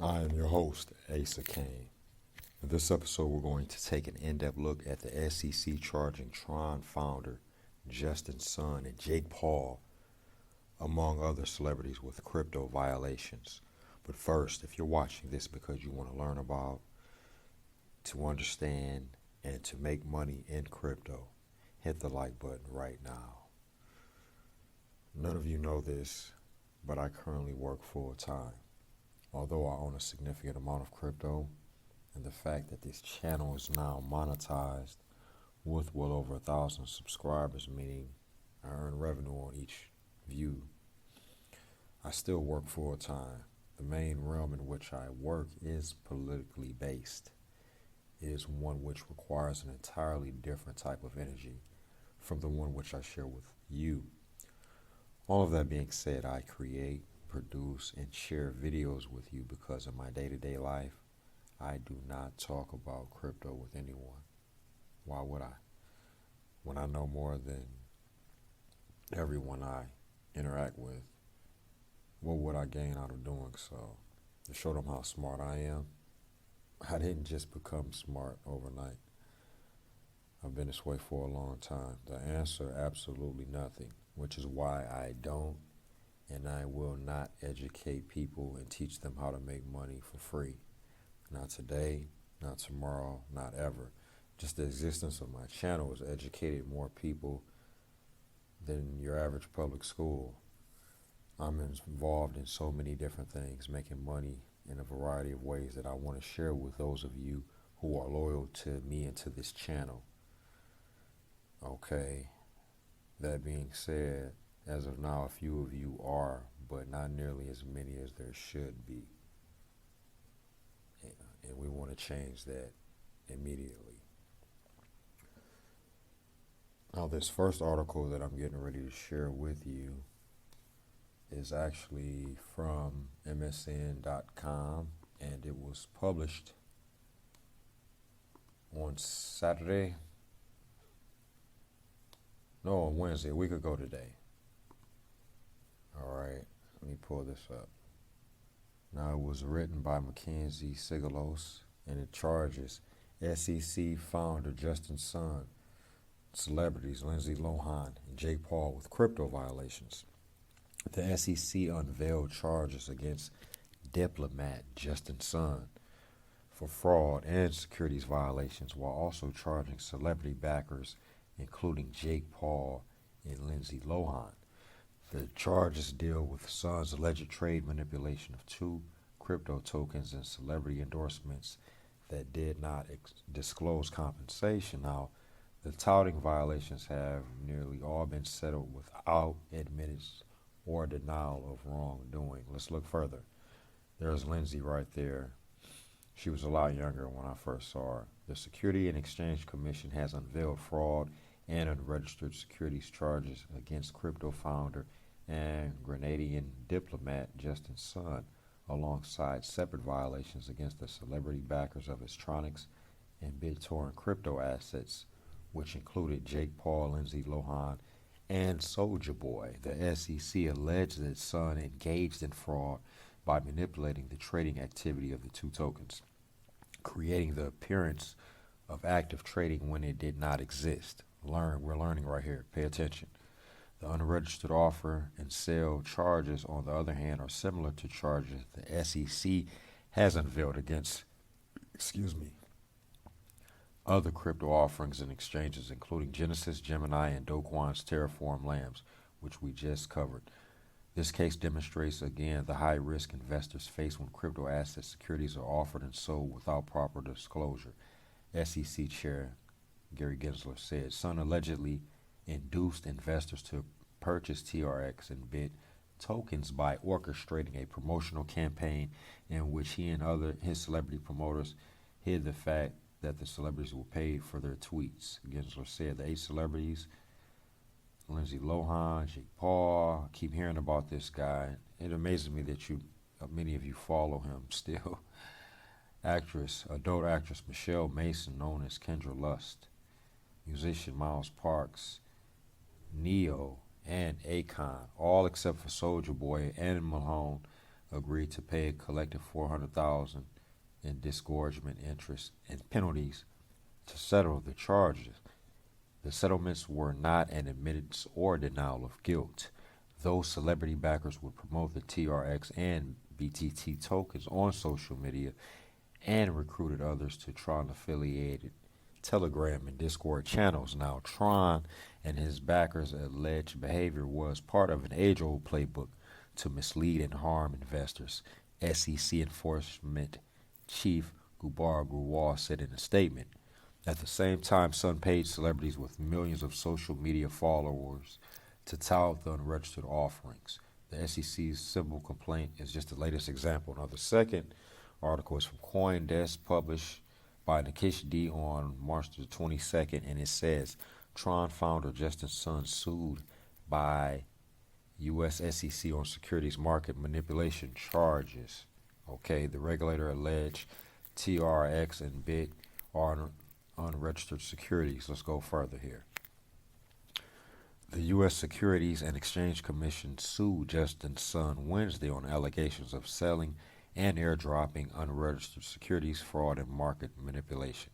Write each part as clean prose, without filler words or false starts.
I am your host, Asa Kane. In this episode, we're going to take an in-depth look at the SEC charging TRON founder, Justin Sun, and Jake Paul, among other celebrities, with crypto violations. But first, if you're watching this because you want to learn about, to understand, and to make money in crypto, hit the like button right now. None of you know this, but I currently work full-time. Although I own a significant amount of crypto, and the fact that this channel is now monetized with well over 1,000 subscribers, meaning I earn revenue on each view, I still work full time. The main realm in which I work is politically based. It is one which requires an entirely different type of energy from the one which I share with you. All of that being said, I create, produce, and share videos with you because in my day-to-day life, I do not talk about crypto with anyone. Why would I? When I know more than everyone I interact with, what would I gain out of doing so? To show them how smart I am, I didn't just become smart overnight. I've been this way for a long time. The answer, absolutely nothing, which is why I don't and I will not educate people and teach them how to make money for free. Not today, not tomorrow, not ever. Just the existence of my channel has educated more people than your average public school. I'm involved in so many different things, making money in a variety of ways that I want to share with those of you who are loyal to me and to this channel. Okay, that being said, as of now, a few of you are, but not nearly as many as there should be. And we want to change that immediately. Now, this first article that I'm getting ready to share with you is actually from MSN.com, and it was published on Saturday. No, on Wednesday, a week ago today. All right, let me pull this up. Now, it was written by Mackenzie Sigalos, and it charges SEC founder Justin Sun, celebrities Lindsay Lohan and Jake Paul with crypto violations. The SEC unveiled charges against diplomat Justin Sun for fraud and securities violations, while also charging celebrity backers, including Jake Paul and Lindsay Lohan. The charges deal with Sun's alleged trade manipulation of two crypto tokens and celebrity endorsements that did not disclose compensation. Now, the touting violations have nearly all been settled without admittance or denial of wrongdoing. Let's look further. There's Lindsay right there. She was a lot younger when I first saw her. The Security and Exchange Commission has unveiled fraud and unregistered securities charges against crypto founder and Grenadian diplomat Justin Sun, alongside separate violations against the celebrity backers of Electronics and BitTorrent crypto assets, which included Jake Paul, Lindsay Lohan, and Soulja Boy. The SEC alleged that Sun engaged in fraud by manipulating the trading activity of the two tokens, creating the appearance of active trading when it did not exist. We're learning right here. Pay attention. The unregistered offer and sale charges, on the other hand, are similar to charges the SEC has unveiled against, other crypto offerings and exchanges, including Genesis, Gemini, and Do Kwon's Terraform Labs, which we just covered. This case demonstrates again the high risk investors face when crypto asset securities are offered and sold without proper disclosure. SEC Chair Gary Gensler said Sun allegedly induced investors to purchase TRX and BIT tokens by orchestrating a promotional campaign in which he and his celebrity promoters hid the fact that the celebrities were paid for their tweets. Gensler said the 8 celebrities, Lindsay Lohan, Jake Paul, I keep hearing about this guy. It amazes me that many of you follow him still. Adult actress Michelle Mason, known as Kendra Lust, musician Miles Parks, Neo, and Akon, all except for Soulja Boy and Malone, agreed to pay a collective $400,000 in disgorgement interest and penalties to settle the charges. The settlements were not an admittance or denial of guilt. Those celebrity backers would promote the TRX and BTT tokens on social media and recruited others to Tron-affiliated Telegram and Discord channels. Now, Tron and his backers' alleged behavior was part of an age-old playbook to mislead and harm investors. SEC Enforcement Chief Gubar Gurwal said in a statement. At the same time, Sun paid celebrities with millions of social media followers to tout the unregistered offerings. The SEC's civil complaint is just the latest example. Now, the second article is from CoinDesk, published by Nikish D on March the 22nd, and it says, Tron founder Justin Sun sued by U.S. SEC on securities market manipulation charges. Okay, the regulator alleged TRX and BIT are unregistered securities. Let's go further here. The U.S. Securities and Exchange Commission sued Justin Sun Wednesday on allegations of selling and airdropping unregistered securities, fraud, and market manipulation.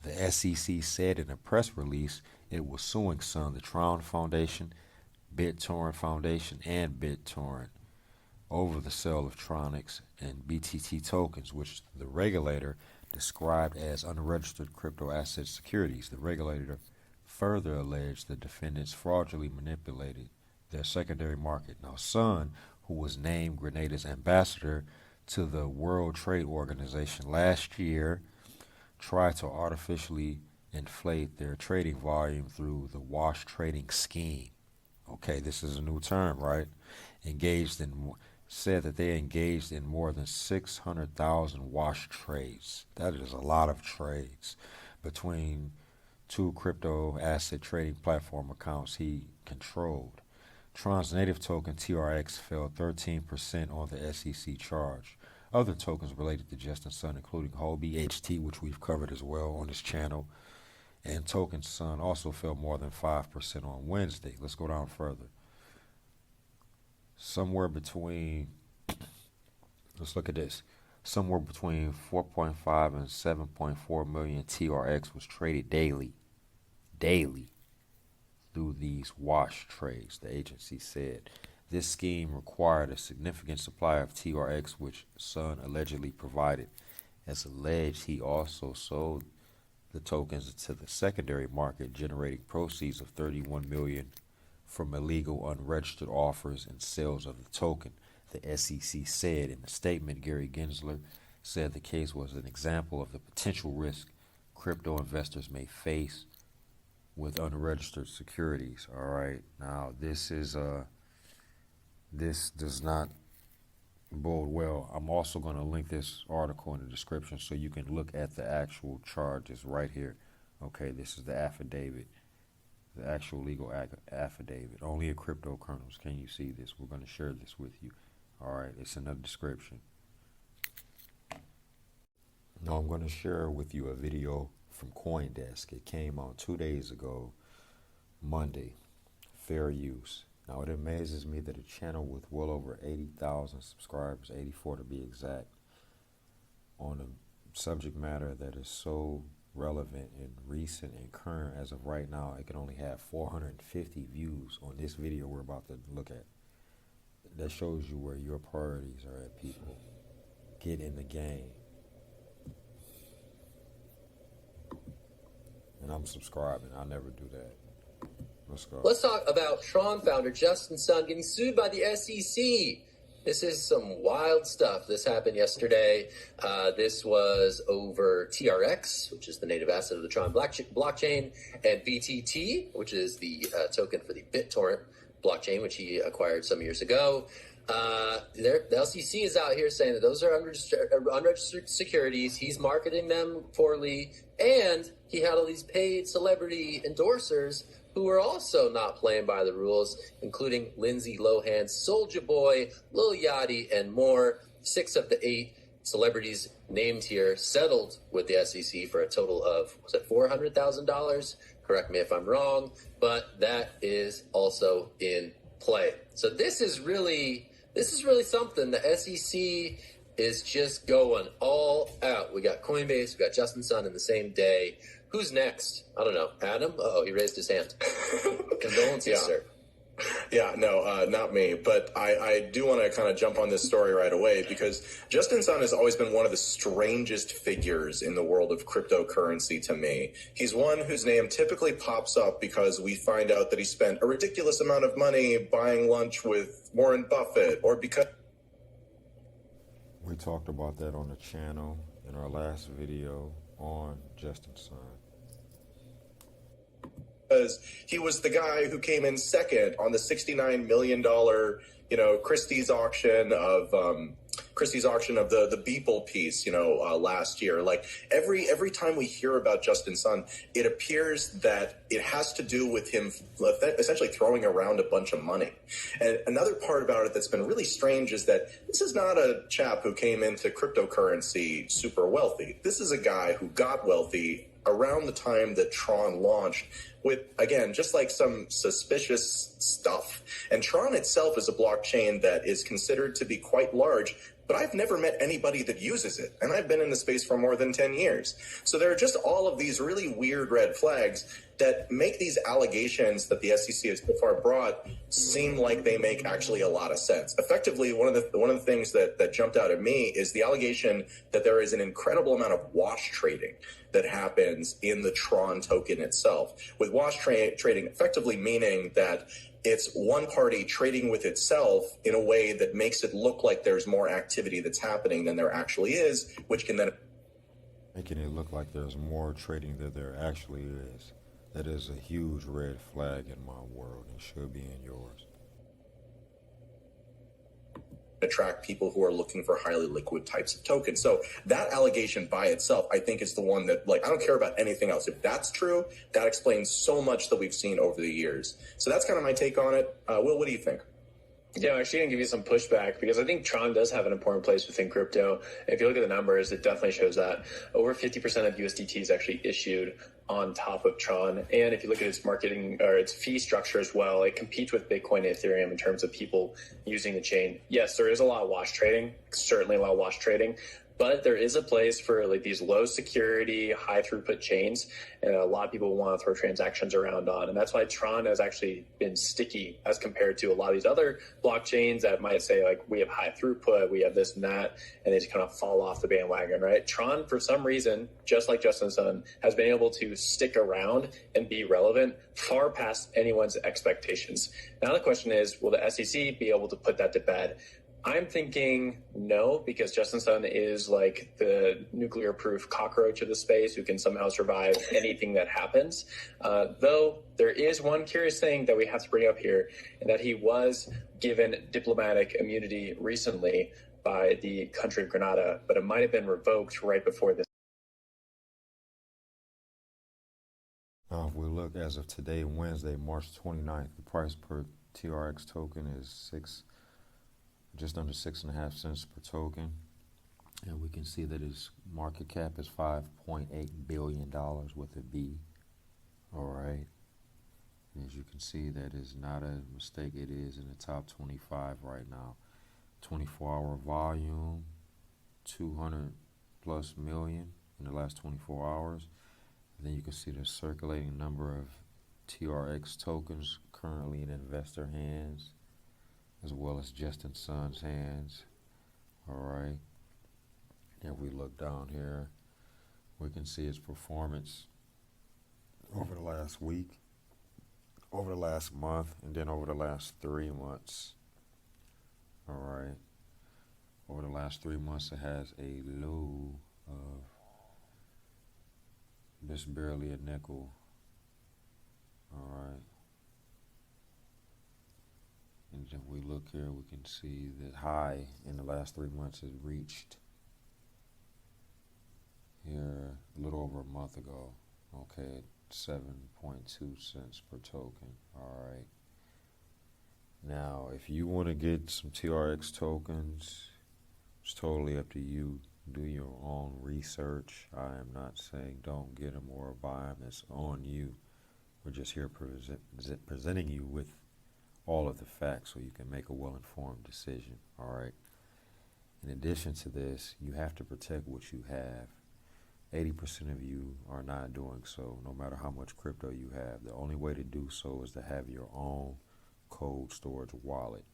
The SEC said in a press release it was suing Sun, the TRON Foundation, BitTorrent Foundation, and BitTorrent over the sale of Tronix and BTT tokens, which the regulator described as unregistered crypto asset securities. The regulator further alleged the defendants fraudulently manipulated their secondary market. Now, Sun, who was named Grenada's ambassador to the World Trade Organization last year, tried to artificially inflate their trading volume through the wash trading scheme. Okay, this is a new term, right? Said that they engaged in more than 600,000 wash trades. That is a lot of trades between two crypto asset trading platform accounts he controlled. Tron's native token TRX fell 13% on the SEC charge. Other tokens related to Justin Sun, including Hobie HT, which we've covered as well on this channel, and Token Sun also fell more than 5% on Wednesday. Let's go down further. Let's look at this. Somewhere between 4.5 and 7.4 million TRX was traded daily through these wash trades, the agency said. This scheme required a significant supply of TRX, which Sun allegedly provided. As alleged, he also sold the tokens to the secondary market, generating proceeds of $31 million from illegal unregistered offers and sales of the token. The SEC said in a statement. Gary Gensler said the case was an example of the potential risk crypto investors may face with unregistered securities. All right, now this does not bode well. I'm also going to link this article in the description so you can look at the actual charges right here. Okay, this is the affidavit, the actual legal affidavit. Only at CryptoKernels can you see this. We're going to share this with you. All right, it's in the description. Now I'm going to share with you a video from CoinDesk. It came out 2 days ago, Monday. Fair use. Now it amazes me that a channel with well over 80,000 subscribers, 84 to be exact, on a subject matter that is so relevant and recent and current as of right now, it can only have 450 views on this video we're about to look at. That shows you where your priorities are at, people. Get in the game. And I'm subscribing. I never do that. Let's go. Let's talk about TRON founder Justin Sun getting sued by the SEC. This is some wild stuff. This happened yesterday. This was over TRX, which is the native asset of the TRON blockchain, and BTT, which is the token for the BitTorrent blockchain, which he acquired some years ago. The LCC is out here saying that those are unregistered securities. He's marketing them poorly, and he had all these paid celebrity endorsers who were also not playing by the rules, including Lindsay Lohan, Soulja Boy, Lil Yachty, and more. 6 of the 8 celebrities named here settled with the SEC for a total of, was it $400,000? Correct me if I'm wrong, but that is also in play. So this is really This is really something. The SEC is just going all out. We got Coinbase, we got Justin Sun in the same day. Who's next? I don't know. Adam? Oh, he raised his hand. Condolences, sir. Yeah, no, not me. But I do want to kind of jump on this story right away because Justin Sun has always been one of the strangest figures in the world of cryptocurrency to me. He's one whose name typically pops up because we find out that he spent a ridiculous amount of money buying lunch with Warren Buffett, or because... We talked about that on the channel in our last video on Justin Sun. Because he was the guy who came in second on the $69 million, Christie's auction of the Beeple piece, last year. Like every time we hear about Justin Sun, it appears that it has to do with him essentially throwing around a bunch of money. And another part about it that's been really strange is that this is not a chap who came into cryptocurrency super wealthy. This is a guy who got wealthy around the time that TRON launched with, again, just like some suspicious stuff. And TRON itself is a blockchain that is considered to be quite large, but I've never met anybody that uses it. And I've been in the space for more than 10 years. So there are just all of these really weird red flags that make these allegations that the SEC has so far brought seem like they make actually a lot of sense. Effectively, one of the things that jumped out at me is the allegation that there is an incredible amount of wash trading that happens in the TRON token itself. With wash trading effectively meaning that it's one party trading with itself in a way that makes it look like there's more activity that's happening than there actually is, which can then... Making it look like there's more trading than there actually is. That is a huge red flag in my world and should be in yours. Attract people who are looking for highly liquid types of tokens. So that allegation by itself, I think, is the one that, I don't care about anything else. If that's true, that explains so much that we've seen over the years. So that's kind of my take on it. Will, what do you think? Yeah, I'm actually going to give you some pushback because I think TRON does have an important place within crypto. If you look at the numbers, it definitely shows that over 50% of USDT is actually issued on top of TRON. And if you look at its marketing or its fee structure as well, it competes with Bitcoin and Ethereum in terms of people using the chain. Yes, there is a lot of wash trading, certainly a lot of wash trading. But there is a place for these low security, high throughput chains, and a lot of people want to throw transactions around on. And that's why TRON has actually been sticky as compared to a lot of these other blockchains that might say, we have high throughput, we have this and that, and they just kind of fall off the bandwagon, right? TRON, for some reason, just like Justin Sun, has been able to stick around and be relevant far past anyone's expectations. Now the question is, will the SEC be able to put that to bed? I'm thinking no, because Justin Sun is like the nuclear-proof cockroach of the space who can somehow survive anything that happens. Though there is one curious thing that we have to bring up here, and that he was given diplomatic immunity recently by the country of Grenada, but it might have been revoked right before this. Now, if we look as of today, Wednesday, March 29th, the price per TRX token is just under 6.5 cents per token, and we can see that his market cap is $5.8 billion with a B. All right, as you can see, that is not a mistake. It is in the top 25 right now. 24-hour volume, 200 plus million in the last 24 hours. And then you can see the circulating number of TRX tokens currently in investor hands, as well as Justin Sun's hands. All right. If we look down here, we can see its performance over the last week, over the last month, and then over the last 3 months. All right. Over the last 3 months, it has a low of just barely a nickel. All right. And if we look here, we can see that high in the last 3 months is reached here a little over a month ago. Okay, 7.2 cents per token. All right. Now, if you want to get some TRX tokens, it's totally up to you. Do your own research. I am not saying don't get them or buy them. It's on you. We're just here presenting you with all of the facts so you can make a well-informed decision. All right. In addition to this, you have to protect what you have. 80% of you are not doing so, no matter how much crypto you have. The only way to do so is to have your own cold storage wallet.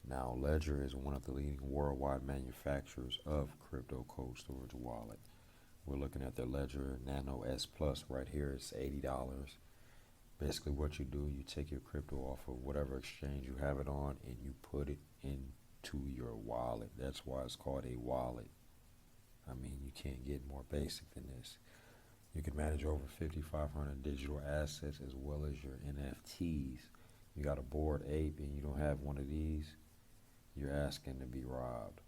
Now, Ledger is one of the leading worldwide manufacturers of crypto cold storage wallet. We're looking at the Ledger Nano S Plus right here. It's $80. Basically what you do, you take your crypto off of whatever exchange you have it on and you put it into your wallet. That's why it's called a wallet. I mean, you can't get more basic than this. You can manage over 5,500 digital assets as well as your NFTs. You got a Bored Ape and you don't have one of these, you're asking to be robbed.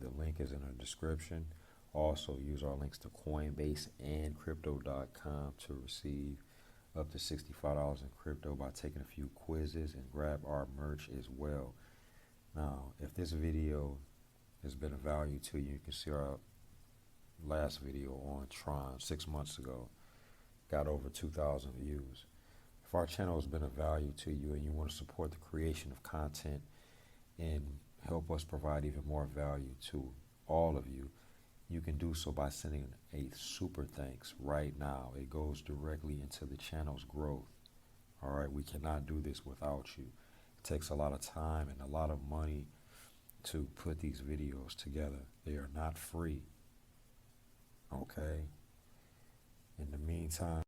The link is in the description. Also, use our links to Coinbase and Crypto.com to receive up to $65 in crypto by taking a few quizzes, and grab our merch as well. Now, if this video has been of value to you, you can see our last video on TRON 6 months ago. Got over 2,000 views. If our channel has been of value to you and you want to support the creation of content and help us provide even more value to all of you, you can do so by sending a super thanks right now. It goes directly into the channel's growth. All right, we cannot do this without you. It takes a lot of time and a lot of money to put these videos together. They are not free. Okay? In the meantime,